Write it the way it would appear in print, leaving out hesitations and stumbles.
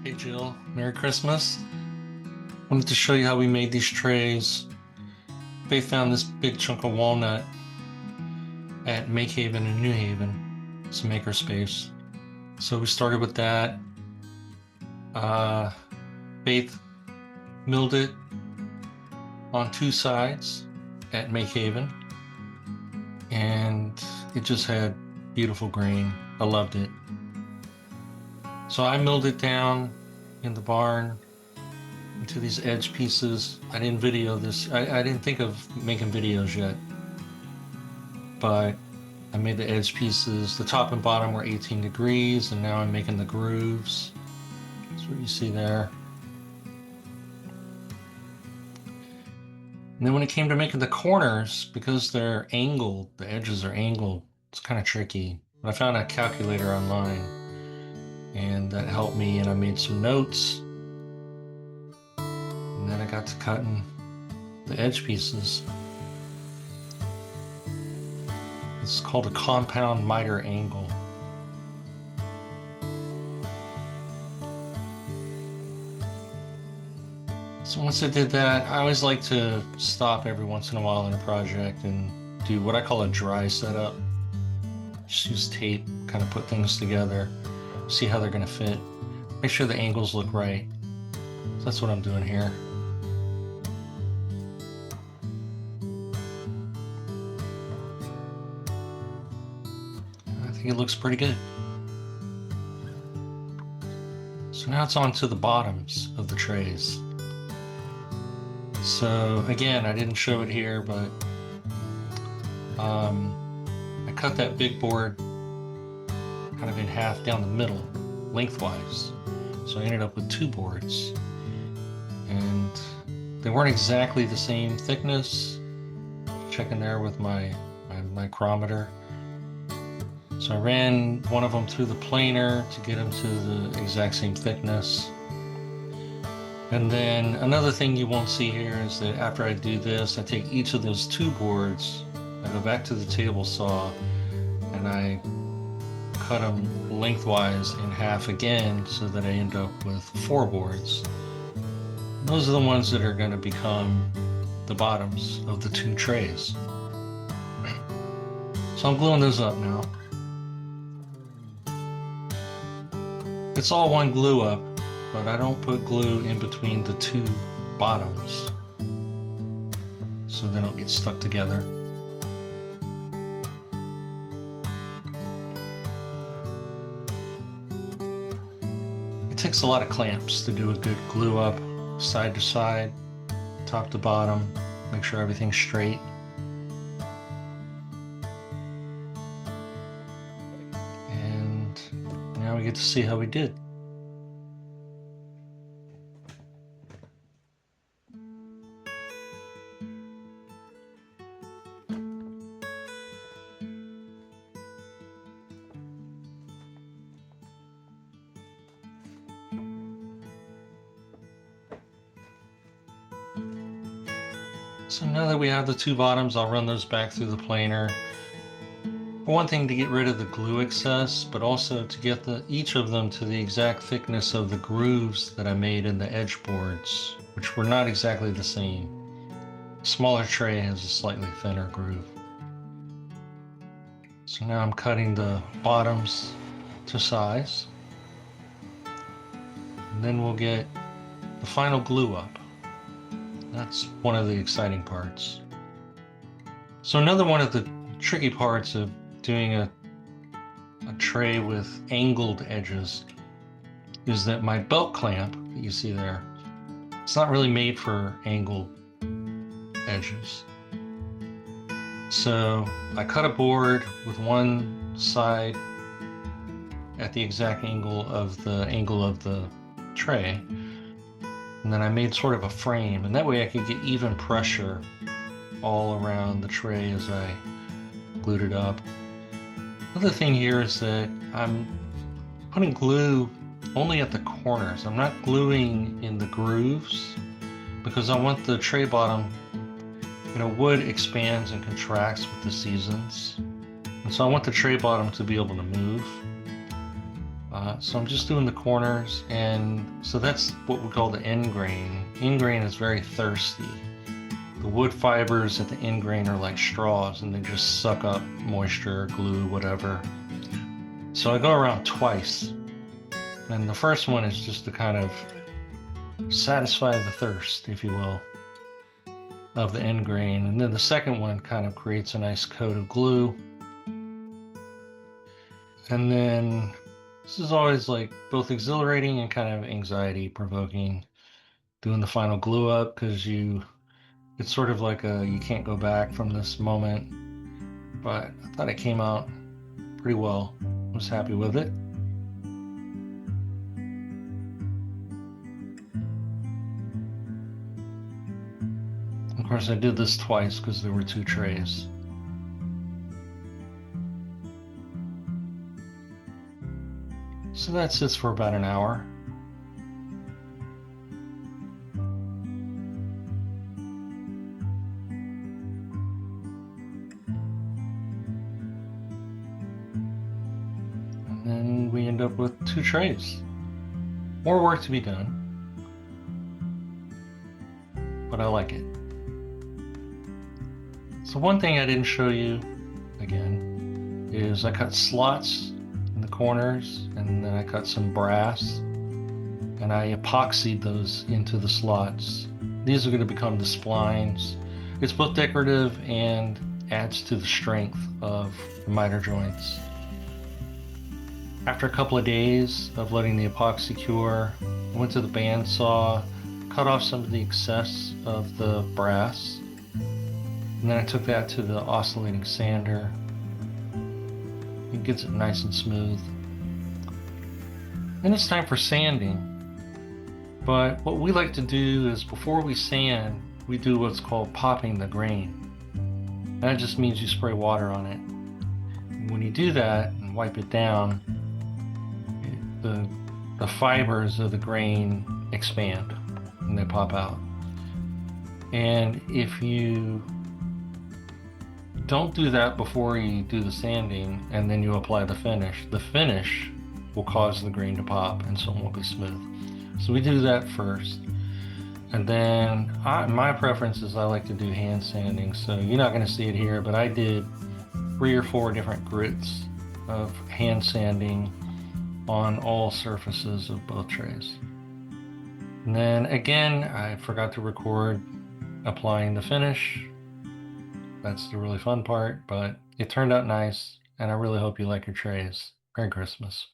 Hey Jill, Merry Christmas. Wanted to show you how we made these trays. Faith found this big chunk of walnut at Make Haven in New Haven. It's a makerspace. So we started with that. Uh, Faith milled it on two sides at Make Haven, and it just had beautiful grain. I loved it. So I milled it down in the barn into these edge pieces. I didn't video this. I didn't think of making videos yet, but I made the edge pieces. The top and bottom were 18 degrees, and now I'm making the grooves. That's what you see there. And then when it came to making the corners, because they're angled, the edges are angled, it's kind of tricky. But I found a calculator online, and that helped me, and I made some notes. And then I got to cutting the edge pieces. It's called a compound miter angle. So once I did that, I always like to stop every once in a while in a project and do what I call a dry setup. Just use tape, kind of put things together, see how they're going to fit, make sure the angles look right. So that's what I'm doing here. I think it looks pretty good. So now it's on to the bottoms of the trays. So again, I didn't show it here, but I cut that big board kind of in half down the middle, lengthwise. So I ended up with two boards, and they weren't exactly the same thickness. Checking there with my micrometer. So I ran one of them through the planer to get them to the exact same thickness. And then another thing you won't see here is that after I do this, I take each of those two boards, I go back to the table saw, and I cut them lengthwise in half again so that I end up with four boards. Those are the ones that are going to become the bottoms of the two trays. So I'm gluing those up now. It's all one glue up, but I don't put glue in between the two bottoms so they don't get stuck together. It takes a lot of clamps to do a good glue up, side to side, top to bottom, make sure everything's straight. And now we get to see how we did. So now that we have the two bottoms, I'll run those back through the planer. For one thing, to get rid of the glue excess, but also to get each of them to the exact thickness of the grooves that I made in the edge boards, which were not exactly the same. The smaller tray has a slightly thinner groove. So now I'm cutting the bottoms to size. And then we'll get the final glue up. That's one of the exciting parts. So another one of the tricky parts of doing a tray with angled edges is that my belt clamp that you see there, it's not really made for angled edges. So I cut a board with one side at the exact angle of the tray. And then I made sort of a frame, and that way I could get even pressure all around the tray as I glued it up. Another thing here is that I'm putting glue only at the corners. I'm not gluing in the grooves because I want the tray bottom, wood expands and contracts with the seasons. And so I want the tray bottom to be able to move. So I'm just doing the corners, and so that's what we call the end grain. End grain is very thirsty. The wood fibers at the end grain are like straws, and they just suck up moisture, glue, whatever. So I go around twice, and the first one is just to kind of satisfy the thirst, if you will, of the end grain. And then the second one kind of creates a nice coat of glue. And then this is always like both exhilarating and kind of anxiety provoking, doing the final glue up, because it's sort of like you can't go back from this moment. But I thought it came out pretty well. I was happy with it. Of course, I did this twice because there were 2 trays. So that sits for about an hour. And then we end up with 2 trays. More work to be done, but I like it. So one thing I didn't show you, again, is I cut slots in the corners, and then I cut some brass, and I epoxied those into the slots. These are going to become the splines. It's both decorative and adds to the strength of the miter joints. After a couple of days of letting the epoxy cure, I went to the bandsaw, cut off some of the excess of the brass, and then I took that to the oscillating sander. It gets it nice and smooth. Then it's time for sanding. But what we like to do is, before we sand, we do what's called popping the grain. That just means you spray water on it. And when you do that and wipe it down, the fibers of the grain expand and they pop out. And if you don't do that before you do the sanding and then you apply the finish will cause the grain to pop, and so it won't be smooth. So we do that first. And then my preference is I like to do hand sanding. So you're not going to see it here, but I did 3 or 4 different grits of hand sanding on all surfaces of both trays. And then again, I forgot to record applying the finish. That's the really fun part, but it turned out nice, and I really hope you like your trays. Merry Christmas.